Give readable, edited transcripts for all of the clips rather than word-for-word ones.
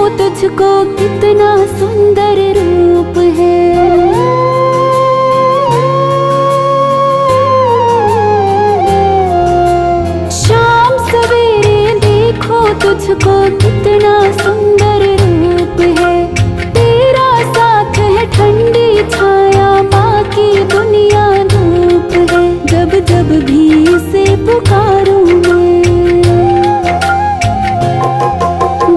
तुझको कितना सुंदर रूप है। शाम सवेरे देखो तुझको कितना सुंदर रूप है। तेरा साथ है ठंडी छाया, बाकी दुनिया धूप है। जब जब भी इसे पुकारूं मैं,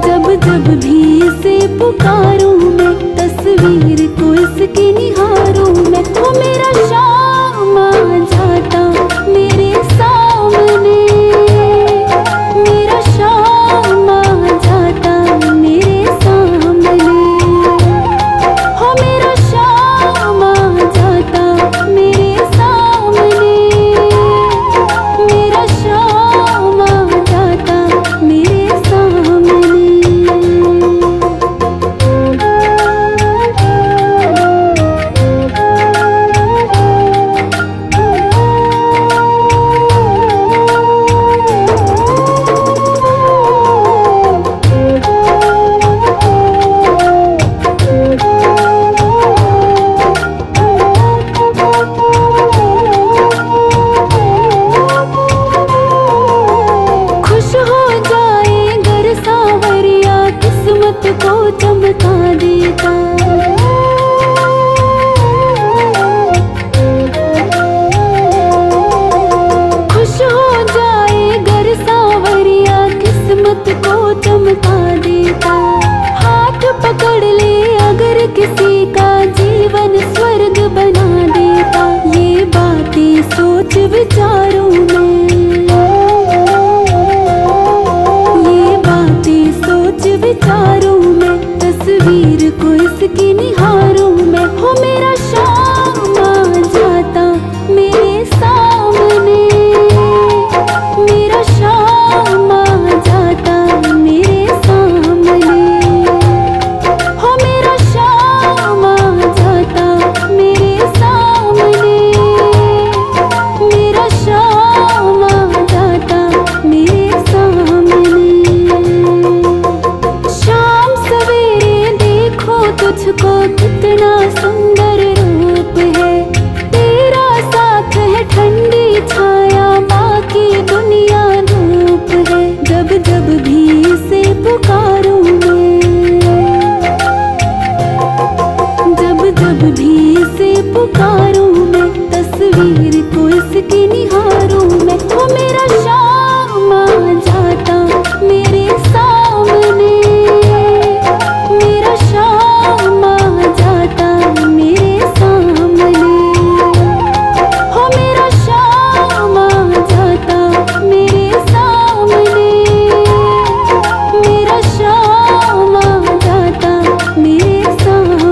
जब जब भी इसे पुकारूं मैं, तस्वीर को इसकी निहारूं मैं। तो मेरा शाम आ जाता मेरे सामने, मेरा शाम आ जाता मेरे सामने। हो मेरा शाम आ जाता मेरे सामने, मेरा शाम आ जाता मेरे सामने। को चमका देता, खुश हो जाए गर सावरिया, किस्मत को चमका देता। हाथ पकड़ ले अगर किसी का, जीवन स्वर्ग बना देता। ये बातें सोच विचारूं मैं, ये बातें सोच विचारूं मैं, तस्वीर को इसकी निहारूं मैं। हो मेरा शाम आ जाता मेरे सामने, मेरा शाम आ जाता मेरे सामने। हो मेरा शाम आ जाता मेरे सामने, मेरा शाम आ जाता मेरे सामने। शाम सवेरे देखो तुझको कितना सुंदर रूप है। तेरा साथ है ठंडी छाया, बाकी दुनिया धूप है। जब जब भी इसे पुकारूं मैं, जब जब भी इसे पुकारूं मैं, तस्वीर को इसकी निहारूं मैं। तो मेरा शाम आ जाता मेरे सामने, मेरा शाम आ जाता मेरे सामने। हो मेरा शाम आ जाता मेरे सामने, मेरा शाम आ जाता मेरे सामने।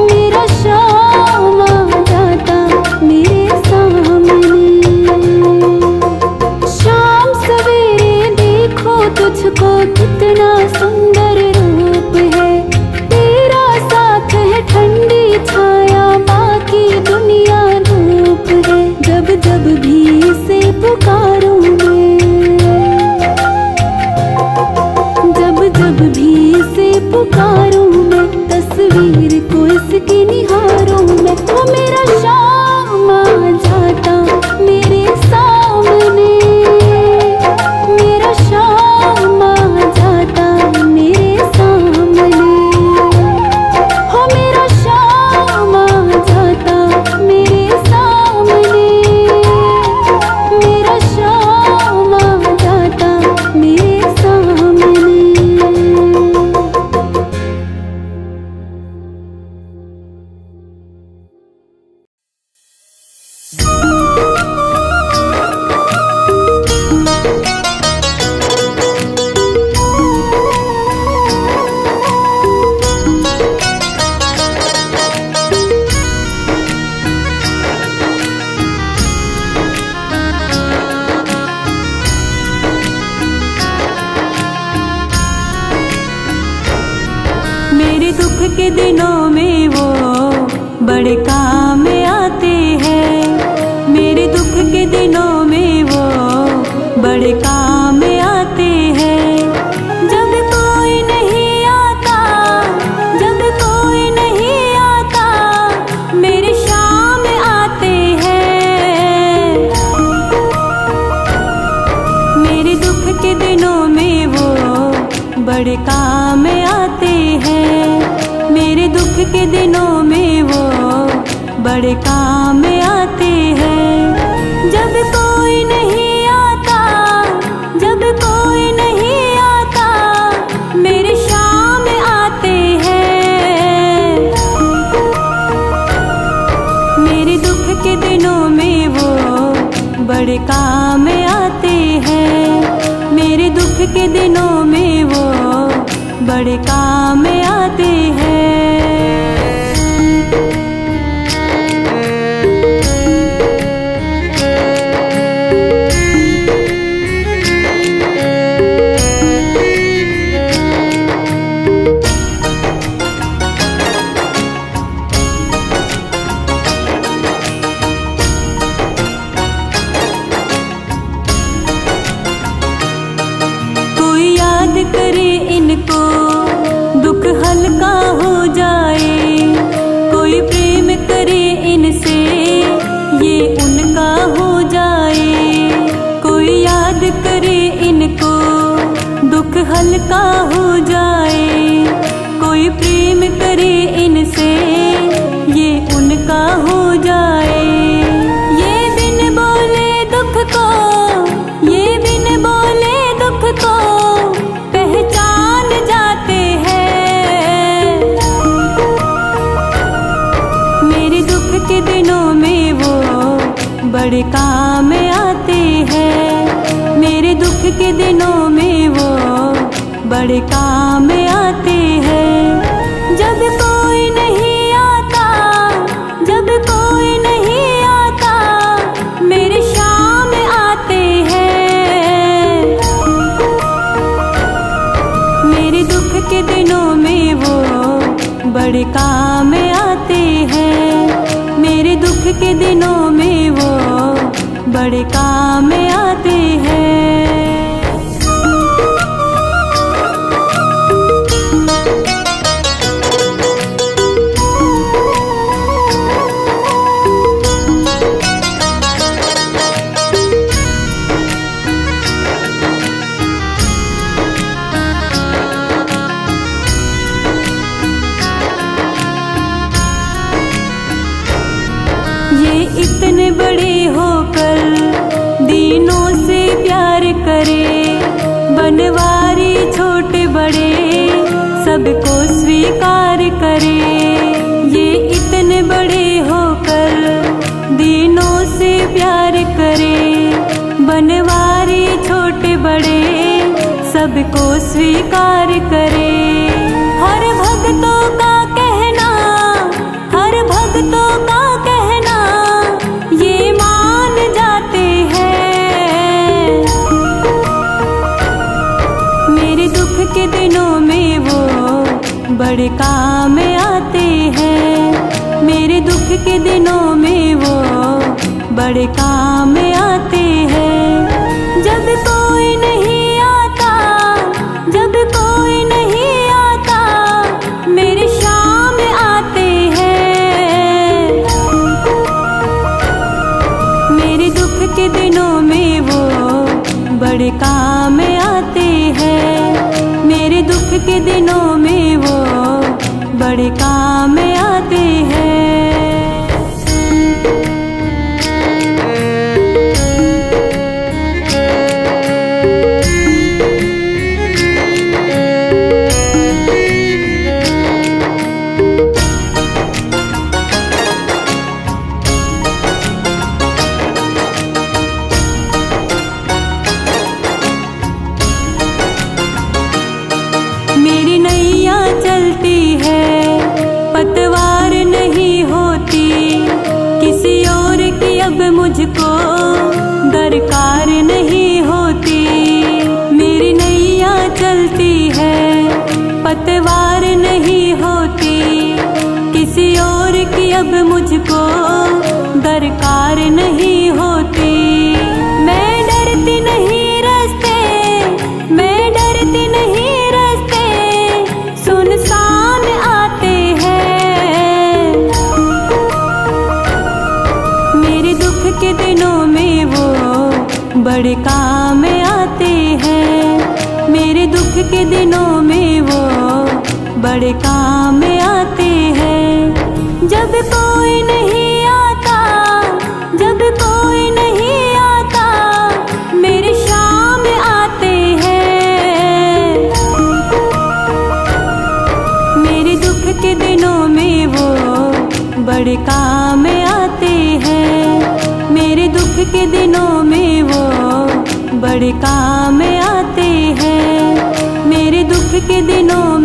मेरा शाम के दिनों में वो बड़े काम आते हैं। मेरे दुख के दिनों में वो बड़े काम आते हैं। जब कोई नहीं आता, जब कोई नहीं आता, मेरे शाम आते हैं। मेरे दुख के दिनों में वो बड़े काम आते हैं। मेरे दुख के दिनों में वो बड़े काम आते हैं। जब कोई नहीं आता, जब कोई नहीं आता, मेरे शाम आते हैं। मेरे दुख के दिनों में वो बड़े काम आते हैं। मेरे दुख के दिनों में वो बड़े काम आते हैं। कोई याद करे इनको, दुख हल्का हो जाए। कोई प्रेम करे इनसे, ये उनका हो जाए। कोई याद करे इनको, दुख हल्का हो जाए। कोई प्रेम करे इनसे, ये उनका हो जाए। ये बिन बोले दुख को, ये बिन बोले दुख को पहचान जाते हैं। मेरे दुख के दिनों में वो बड़े काम आते हैं। मेरे दुख के दिनों में वो बड़े काम आते हैं। जब कोई नहीं आता, जब कोई नहीं आता, मेरे शाम आते हैं। मेरे दुख के दिनों में वो बड़े काम आते हैं। मेरे दुख के दिनों में वो बड़े काम आते हैं। ये इतने बड़े होकर दीनों से प्यार करे। बनवारी छोटे बड़े सबको स्वीकार करे। ये इतने बड़े होकर दीनों से प्यार करे। बनवारी छोटे बड़े सबको स्वीकार करे। हर भक्तों का कहना, हर भक्तों का कहना ये मान जाते हैं। मेरे दुख के दिनों में वो बड़े काम आते हैं। मेरे दुख के दिनों में वो बड़े काम आते हैं। जब कोई नहीं आता, जब कोई नहीं आता, मेरे शाम आते हैं। मेरे दुख के दिनों में वो बड़े काम आते हैं। मेरे दुख के दिनों में वो बड़े काम आते हैं। मेरी नैया चलती है, पतवार नहीं होती। किसी और की अब मुझको दरकार नहीं होती। मेरी नैया चलती है, पतवार नहीं होती। बड़े काम आते हैं। मेरे दुख के दिनों में वो बड़े काम आते हैं। जब कोई नहीं आता, जब कोई नहीं आता, मेरे शाम आते हैं। मेरे दुख के दिनों में वो बड़े काम आते हैं। मेरे दुख के दिनों में वो बड़े काम आते हैं। मेरे दुख के दिनों